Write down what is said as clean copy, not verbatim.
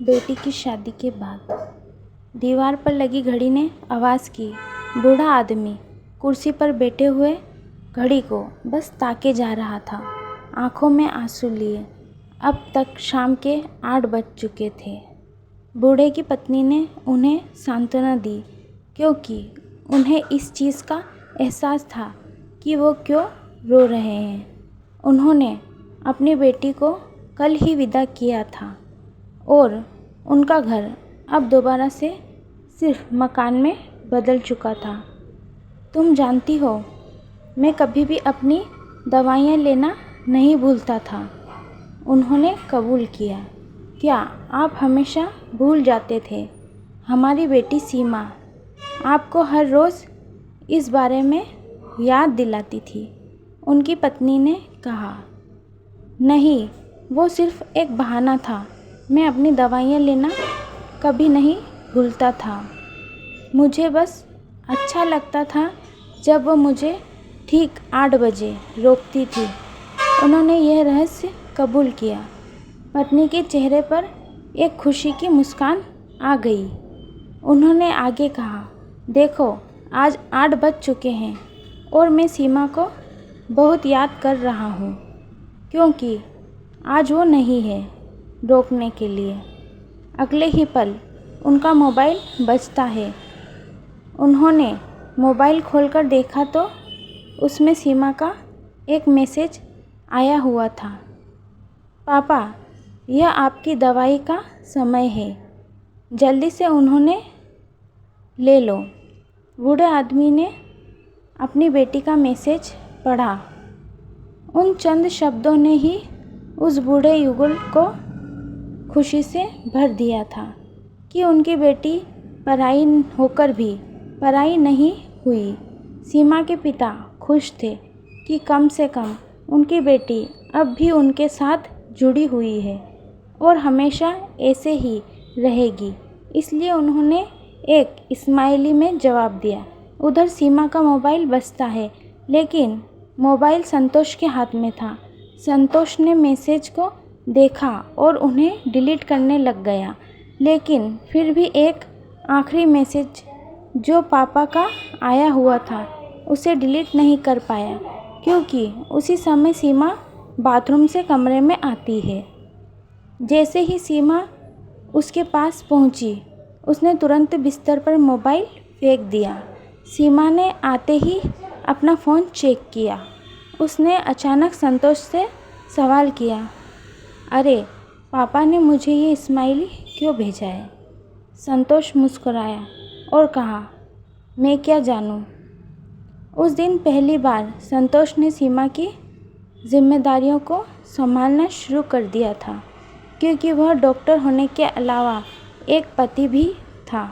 बेटी की शादी के बाद। दीवार पर लगी घड़ी ने आवाज़ की। बूढ़ा आदमी कुर्सी पर बैठे हुए घड़ी को बस ताके जा रहा था, आंखों में आंसू लिए। अब तक शाम के 8 बज चुके थे। बूढ़े की पत्नी ने उन्हें सांत्वना दी, क्योंकि उन्हें इस चीज़ का एहसास था कि वो क्यों रो रहे हैं। उन्होंने अपनी बेटी को कल ही विदा किया था और उनका घर अब दोबारा से सिर्फ मकान में बदल चुका था। तुम जानती हो, मैं कभी भी अपनी दवाइयाँ लेना नहीं भूलता था, उन्होंने कबूल किया। क्या आप हमेशा भूल जाते थे? हमारी बेटी सीमा आपको हर रोज़ इस बारे में याद दिलाती थी, उनकी पत्नी ने कहा। नहीं, वो सिर्फ एक बहाना था। मैं अपनी दवाइयाँ लेना कभी नहीं भूलता था। मुझे बस अच्छा लगता था जब वो मुझे ठीक 8 बजे रोकती थी। उन्होंने यह रहस्य कबूल किया। पत्नी के चेहरे पर एक खुशी की मुस्कान आ गई। उन्होंने आगे कहा, देखो, आज 8 बज चुके हैं और मैं सीमा को बहुत याद कर रहा हूँ, क्योंकि आज वो नहीं है रोकने के लिए। अगले ही पल उनका मोबाइल बजता है। उन्होंने मोबाइल खोलकर देखा तो उसमें सीमा का एक मैसेज आया हुआ था। पापा, यह आपकी दवाई का समय है, जल्दी से उन्होंने ले लो। बूढ़े आदमी ने अपनी बेटी का मैसेज पढ़ा। उन चंद शब्दों ने ही उस बूढ़े युगल को खुशी से भर दिया था कि उनकी बेटी पराई होकर भी पराई नहीं हुई। सीमा के पिता खुश थे कि कम से कम उनकी बेटी अब भी उनके साथ जुड़ी हुई है और हमेशा ऐसे ही रहेगी, इसलिए उन्होंने एक स्माइली में जवाब दिया। उधर सीमा का मोबाइल बजता है, लेकिन मोबाइल संतोष के हाथ में था। संतोष ने मैसेज को देखा और उन्हें डिलीट करने लग गया, लेकिन फिर भी एक आखिरी मैसेज जो पापा का आया हुआ था उसे डिलीट नहीं कर पाया, क्योंकि उसी समय सीमा बाथरूम से कमरे में आती है। जैसे ही सीमा उसके पास पहुंची, उसने तुरंत बिस्तर पर मोबाइल फेंक दिया। सीमा ने आते ही अपना फ़ोन चेक किया। उसने अचानक संतोष से सवाल किया, अरे, पापा ने मुझे ये स्माइली क्यों भेजा है? संतोष मुस्कुराया और कहा, मैं क्या जानूँ। उस दिन पहली बार संतोष ने सीमा की जिम्मेदारियों को संभालना शुरू कर दिया था, क्योंकि वह डॉक्टर होने के अलावा एक पति भी था।